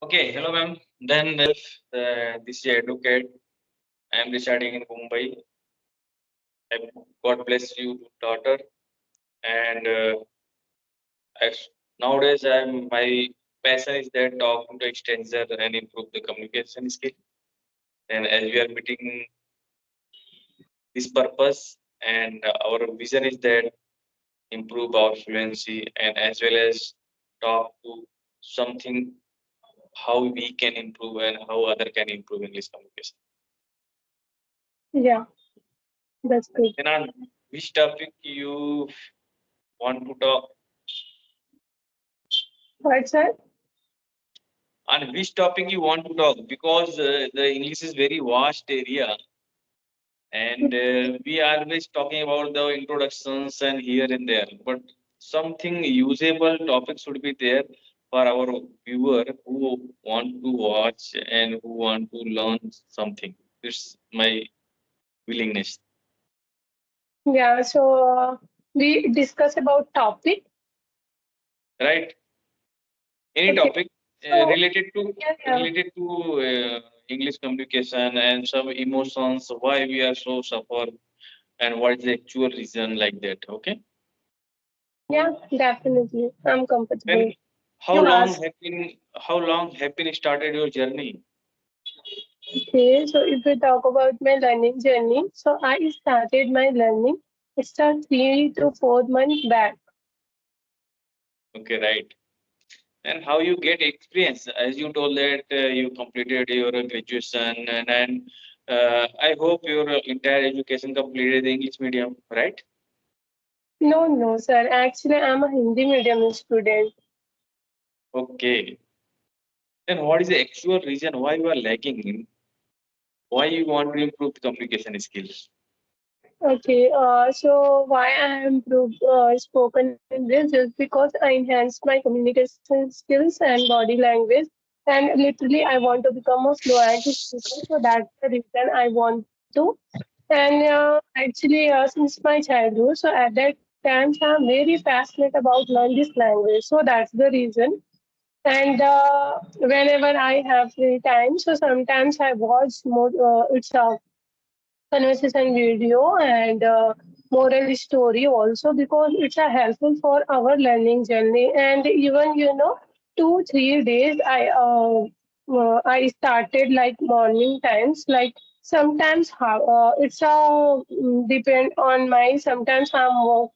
Okay, hello ma'am. Then this is advocate. I am residing in Mumbai. God bless you, daughter. And nowadays, my passion is that talking to stranger and improve the communication skill. And as we are meeting this purpose, and our vision is that improve our fluency and as well as talk to something how we can improve and how other can improve English communication. Yeah, that's good. Then on which topic you want to talk? Right, sir? On which topic you want to talk? Because the English is very vast area, and we are always talking about the introductions and here and there. But something usable topic should be there for our viewer who want to watch and who want to learn something. It's my willingness, Yeah, so we discuss about topic. right? Any Okay. topic So related to yeah, yeah. related to English communication and some emotions, why we are so suffer and what is the actual reason like that. Okay. Yeah, definitely. I'm Then comfortable. how You long ask. have been how long have been started your journey? Okay, so if we talk about my learning journey, so I started my learning. It started 3 to 4 months back. Okay, right. And how you get experience? As you told that you completed your graduation and I hope your entire education completed the English medium, right? No, no, sir. Actually, I'm a Hindi medium student. Okay. Then what is the actual reason why you are lacking? Why you want to improve the communication skills? Okay, so why I have improved spoken English just because I enhanced my communication skills and body language, and literally I want to become a fluent speaker. So that's the reason I want to. And actually, since my childhood, so at that time, I'm very passionate about learning this language. So that's the reason. And whenever I have free time, so sometimes I watch more. It's a conversation video and moral story also because it's a helpful for our learning journey. And even 2 3 days I started like morning times, like sometimes how it's a depend on my, sometimes I'm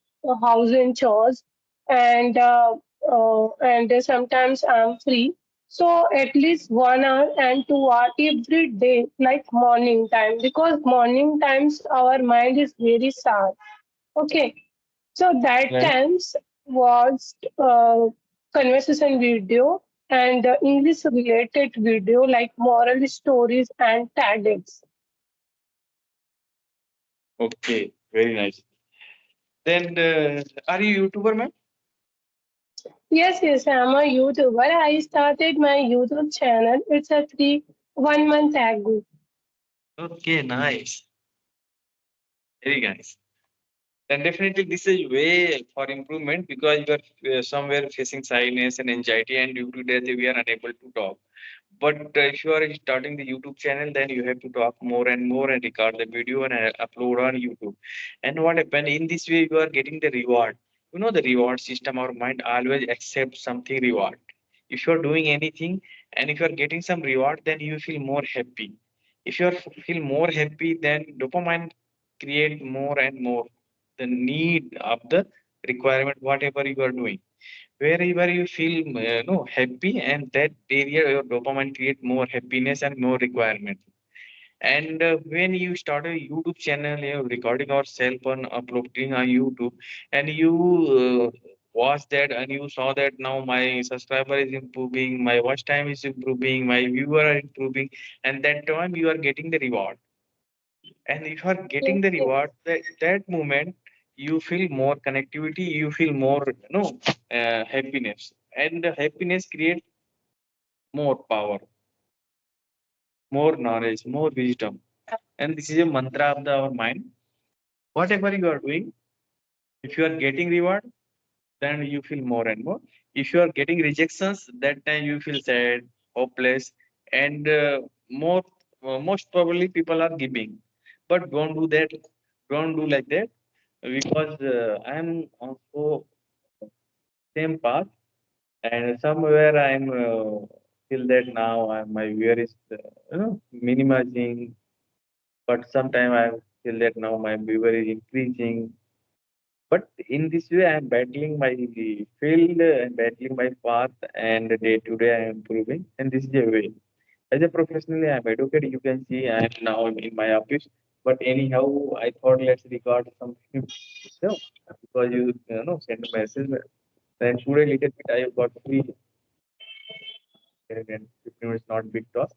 house in chores, and sometimes I'm free, so at least 1 hour and 2 hour every day, like morning time, because morning times our mind is very sharp. Okay, so that Right. times was conversation video and English related video like moral stories and TEDx. Okay, very nice. Then are you YouTuber, man? Yes, yes, I'm a YouTuber. I started my YouTube channel. It's a 1 month ago. Okay, nice. Very nice. Then definitely this is way for improvement because you are somewhere facing shyness and anxiety, and due to that we are unable to talk. But if you are starting the YouTube channel, then you have to talk more and more and record the video and upload on YouTube. And what happened in this way, you are getting the reward. You know the reward system. Our mind always accepts something reward. If you are doing anything and if you are getting some reward, then you feel more happy. If you are feel more happy, then dopamine create more and more the need of the requirement whatever you are doing wherever you feel no happy and that area your dopamine create more happiness and more requirement and when you start a YouTube channel you're recording yourself on uploading on YouTube and you watch that and you saw that now my subscriber is improving, my watch time is improving, my viewer are improving, and that time you are getting the reward. And if you are getting Yes, the yes. reward that moment you feel more connectivity, you feel more happiness, and the happiness creates more power, more knowledge, more wisdom, and this is a mantra of our mind. Whatever you are doing, if you are getting reward, then you feel more and more. If you are getting rejections, that time you feel sad hopeless, and more most probably people are giving. But don't do that. Don't do like that, because I am also same path, and somewhere I'm feel that now my viewer is minimizing, but sometime I feel that now my viewer is increasing. But in this way, I'm battling my field, I'm battling my path, and day to day I'm improving. And this is a way. As a professionally, I'm educated. You can see I'm now in my office. But anyhow, I thought let's record something. No, because you know send a message. Then today little bit I got free, and 15 minutes not big task.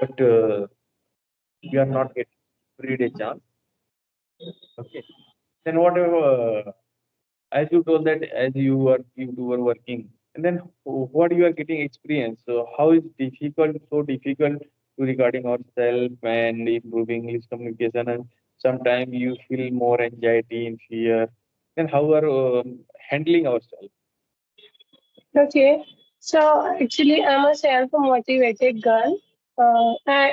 But we are not getting free day chance. Okay. Then whatever. As you told that as you were working, and then what you are getting experience, so how is difficult to regarding ourselves and improving English communication, and sometimes you feel more anxiety and fear, then how are handling ourselves? Okay. So actually, I'm a self-motivated girl. I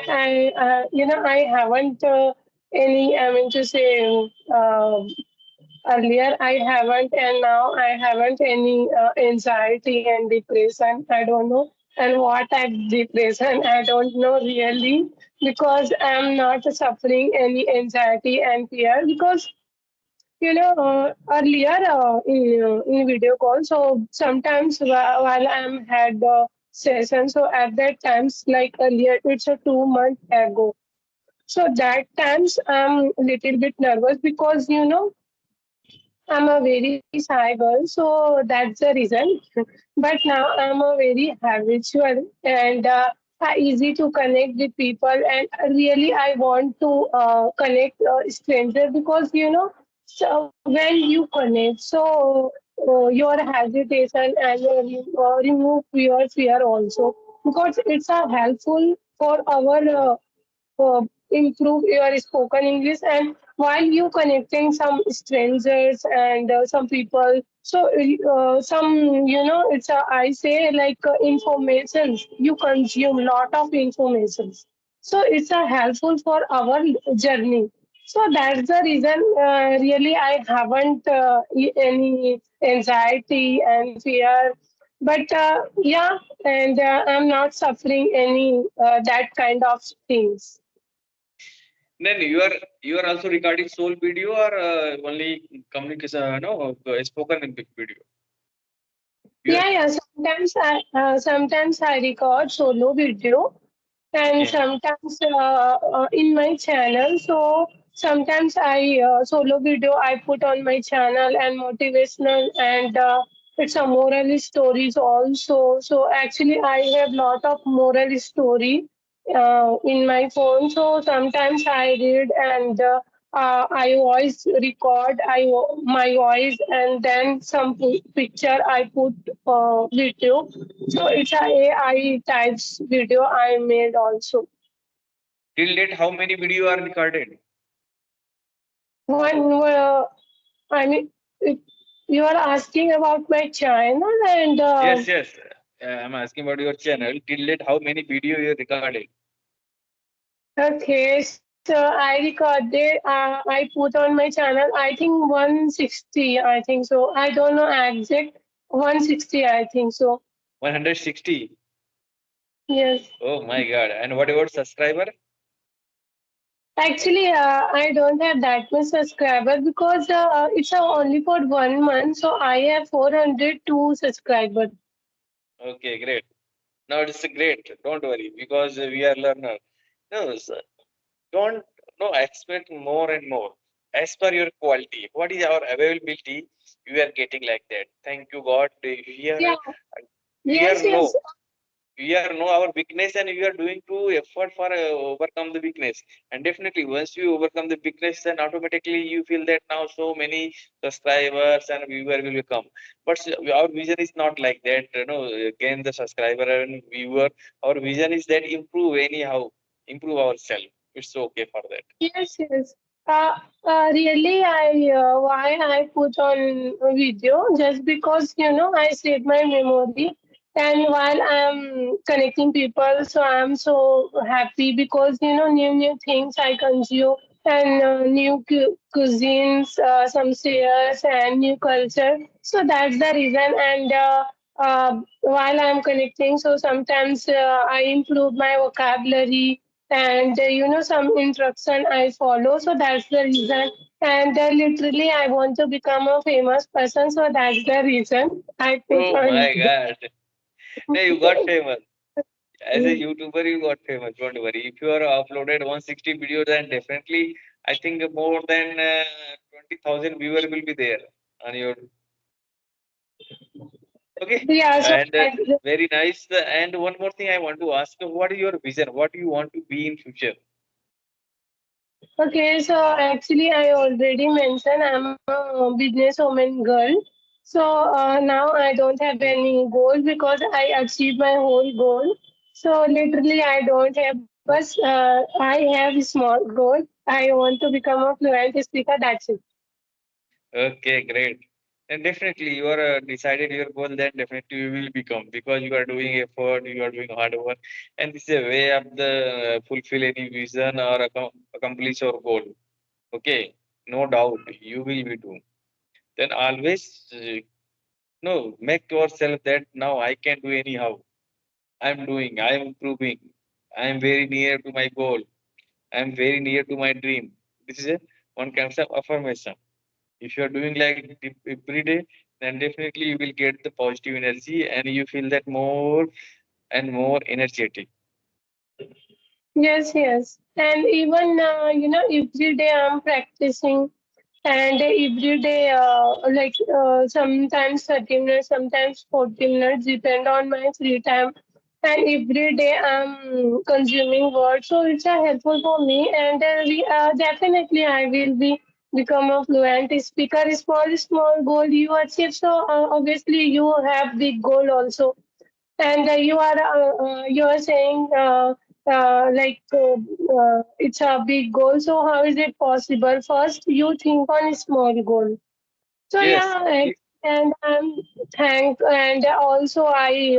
haven't any. I mean to say, earlier I haven't, and now I haven't any anxiety and depression. I don't know, and what type depression I don't know really, because I'm not suffering any anxiety and fear, because earlier in video call, so sometimes while I'm had session, so at that times, like earlier, it's a 2 month ago. So that times I'm little bit nervous, because I'm a very shy girl, so that's the reason. But now I'm a very habitual, and easy to connect with people, and really I want to connect strangers, because so when you connect, so your hesitation and remove your fear also, because it's a helpful for our improve your spoken English. And while you connecting some strangers and some people, so some it's a, I say like informations you consume, lot of informations, so it's a helpful for our journey. So that's the reason really I haven't any anxiety and fear. But yeah, and I'm not suffering any that kind of things. Then you are also recording sole video, or only communication, no, spoken in big video. You are. Yeah. Sometimes I record solo video, and Okay. sometimes in my channel. So sometimes I solo video I put on my channel, and motivational, and it's a moral stories also. So actually I have lot of moral story in my phone. So sometimes I read, and I voice record my voice, and then some picture I put video. So it's a AI types video I made also. Till date, how many video are recorded? One, I mean, it, you are asking about my channel, and Yes, yes. I'm asking about your channel. Till date, how many video you recorded? okay, so I recorded, I put on my channel, I think 160, I think so. I don't know exact, 160, I think so. 160. Yes. Oh my God. And what about subscriber? Actually, I don't have that much subscriber, because it's only for 1 month, so I have 402 subscribers. Okay, great. Now it's great. Don't worry, because we are learner. No, don't no expect more and more as per your quality. What is our availability? You are getting like that. Thank you, God. Yeah. We are Yes, no. yes. We are know our weakness, and we are doing to effort for overcome the weakness. And definitely once you overcome the weakness, then automatically you feel that now so many subscribers and viewer will come. But our vision is not like that, gain the subscriber and viewer. Our vision is that improve anyhow, improve ourselves. It's okay for that. Yes, yes. Really, why I put on video, just because I save my memory, And while I'm connecting people, so I'm so happy because new things I consume, and new cuisines, some shares and new culture. So that's the reason. And while I'm connecting, so sometimes I improve my vocabulary, and some instruction I follow. So that's the reason. And literally I want to become a famous person, so that's the reason I put Oh on. my God. Hey, you got famous. As a YouTuber, you got famous. Don't worry. If you are uploaded 160 videos, then definitely, I think more than 20,000 viewer will be there on your. Okay. Yeah, so And very nice. And one more thing I want to ask, what is your vision? What do you want to be in future? okay, so actually I already mentioned I'm a businesswoman girl. So now I don't have any goal because I achieved my whole goal. So literally I don't have, but I have a small goal. I want to become a fluent speaker. That's it. Okay, great. And definitely, you are decided your goal, then definitely you will become because you are doing effort, you are doing hard work, and this is a way of the fulfill any vision or accomplish your goal. Okay, no doubt you will be doing. Then always no make yourself that now I can do anyhow. I'm doing, I'm improving, I'm very near to my goal, I'm very near to my dream. This is a one kind of affirmation. If you are doing like every day, then definitely you will get the positive energy and you feel that more and more energetic. Yes, yes. And even, every day I'm practicing, and every day, sometimes 30 minutes, sometimes 40 minutes, depend on my free time. And every day I'm consuming words, so it's helpful for me. And definitely I will be become a fluent speaker. Small goal you achieve, so obviously you have big goal also. And you are saying it's a big goal. So how is it possible? First, you think on a small goal. So Yes. yeah, and thank, and also I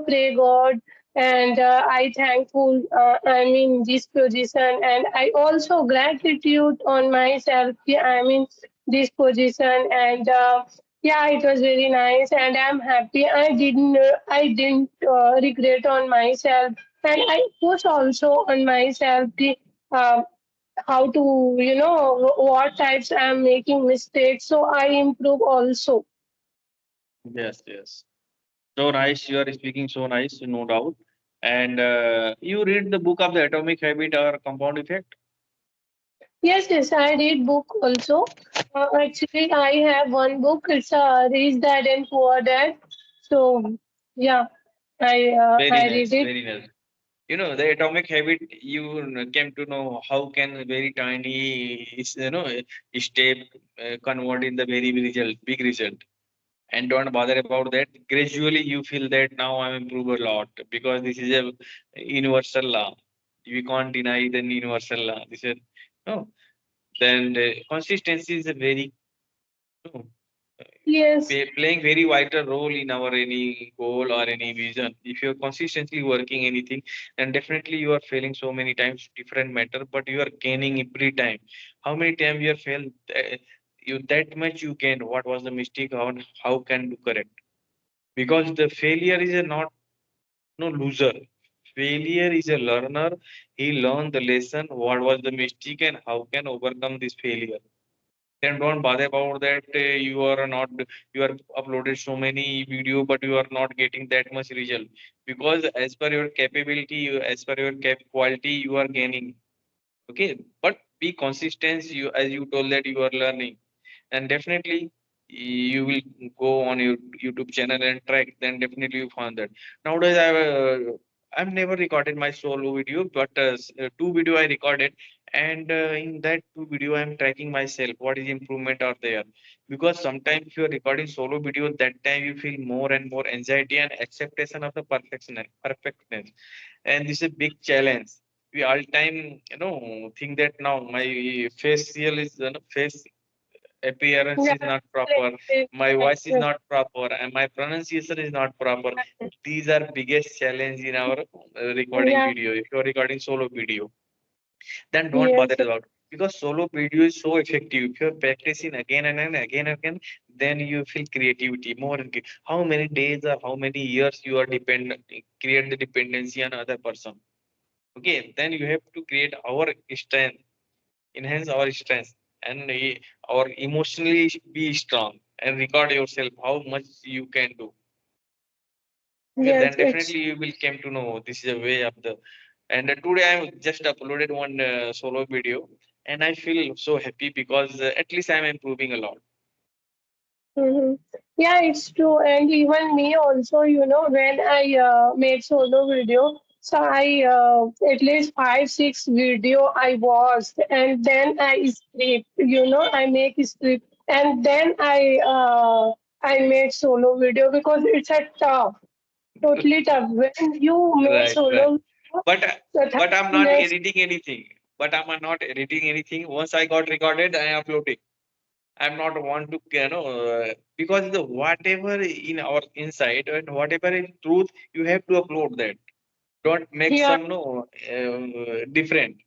pray God, and I thankful. I'm in this position, and I also gratitude on myself. Yeah, I'm in this position, and yeah, it was very nice, and I'm happy. I didn't regret on myself, and I push also on myself the. Uh, how to what types I'm making mistakes, so I improve also. Yes, yes. So nice. You are speaking so nice, no doubt. And you read the book of the Atomic Habit or Compound Effect? Yes, yes, I read book also. Actually I have one book. It's Rich Dad and Poor Dad. So yeah, I Very read nice, it. very nice. You know, the Atomic Habit, you came to know how can a very tiny, step convert in the very big result. And don't bother about that. Gradually you feel that now I'm improved a lot because this is a universal law. We can't deny the universal law. This is no. Then the consistency is a very no, Yes, playing very vital role in our any goal or any vision. If you're consistently working anything, then definitely you are failing so many times different matter, but you are gaining every time. How many times you are failed? You that much you gain. What was the mistake? How can you correct? Because the failure is a not no loser. Failure is a learner. He learned the lesson. What was the mistake and how can overcome this failure? Then don't bother about that. You are not you are uploaded so many video, but you are not getting that much result because as per your capability, as per your quality, you are gaining. Okay, but be consistent. You as you told that you are learning, and definitely you will go on your YouTube channel and track. Then definitely you found that. Nowadays, I've never recorded my solo video, but two video I recorded, and in that two video I'm tracking myself. What is improvement are there? Because sometimes if you are recording solo video, that time you feel more and more anxiety and acceptation of the perfectness, and this is a big challenge. We all time think that now my facial is face appearance Yeah, is not proper, like, my voice is yeah, not proper, and my pronunciation is not proper. These are biggest challenge in our recording yeah, video. If you're recording solo video, then don't bother yes, about, because solo video is so effective. If you're practicing again and again and again, then you feel creativity more. How many days or how many years you are dependent, create the dependency on other person. Okay, then you have to create our strength, enhance our strength, and our emotionally be strong, and record yourself how much you can do. Okay, yes, then it's definitely you will come to know this is a way of the. And today I just uploaded one solo video, and I feel so happy because at least I'm improving a lot. hmm. Yeah, it's true. And even me also, when I made solo video, so I at least 5, 6 video I watched, and then I script. I make a script, and then I made solo video because it's a tough, totally tough. When you make Right, right. solo video, But the but 30 I'm not minutes, editing anything. But I'm not editing anything. Once I got recorded, I upload it. I'm not want to, because the whatever in our inside and whatever in truth, you have to upload that. Don't make yeah, some no different.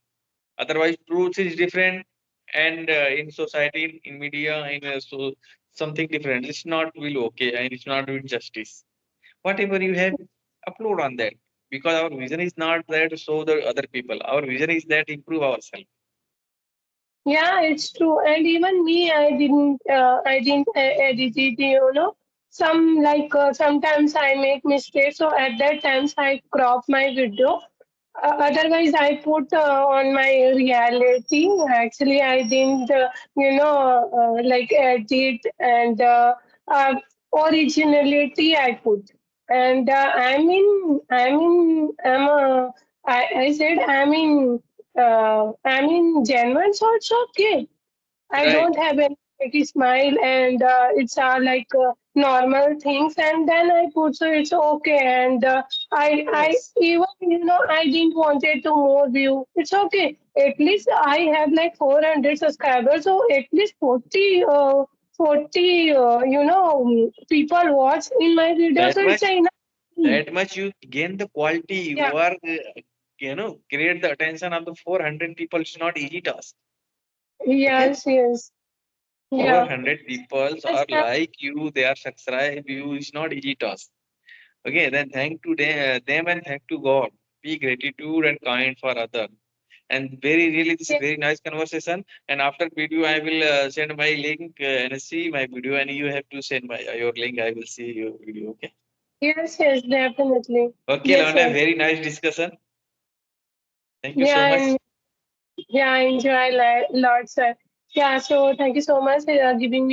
Otherwise, truth is different, and in society, in media, in so something different. It's not will okay, and it's not with justice. Whatever you have, upload on that, because our vision is not there to show the other people. Our vision is that improve ourselves. yeah, it's true. And even me, I didn't edit it. Sometimes I make mistakes, so at that times I crop my video. Otherwise, I put on my reality. Actually, I didn't, like edit and originality I put. And I said I'm in genuine, so it's okay. I Right. don't have any pretty smile, and it's normal things. And then I put, so it's okay. And I Yes. even I didn't wanted to more view. It's okay. At least I have like 400 subscribers, so at least 40 people watch in my video. That So it's much. enough. That much you gain the quality. Yeah. You are, create the attention of the 400 people. It's not easy task. Okay. Yes. Yes. Yeah. 400 people Yes. are like you. They are subscribe you. It's not easy task. Okay. Then thank to them and thank to God. Be gratitude and kind for other. And very really, this is Yes. very nice conversation. And after video, I will send my link and see my video, and you have to send my your link. I will see your video. Okay. Yes. Yes. Definitely. Okay, Yes. Lavanya, Yes. very nice discussion. Thank you so Yeah. much. Yeah, I enjoy lots. Yeah, so thank you so much for giving me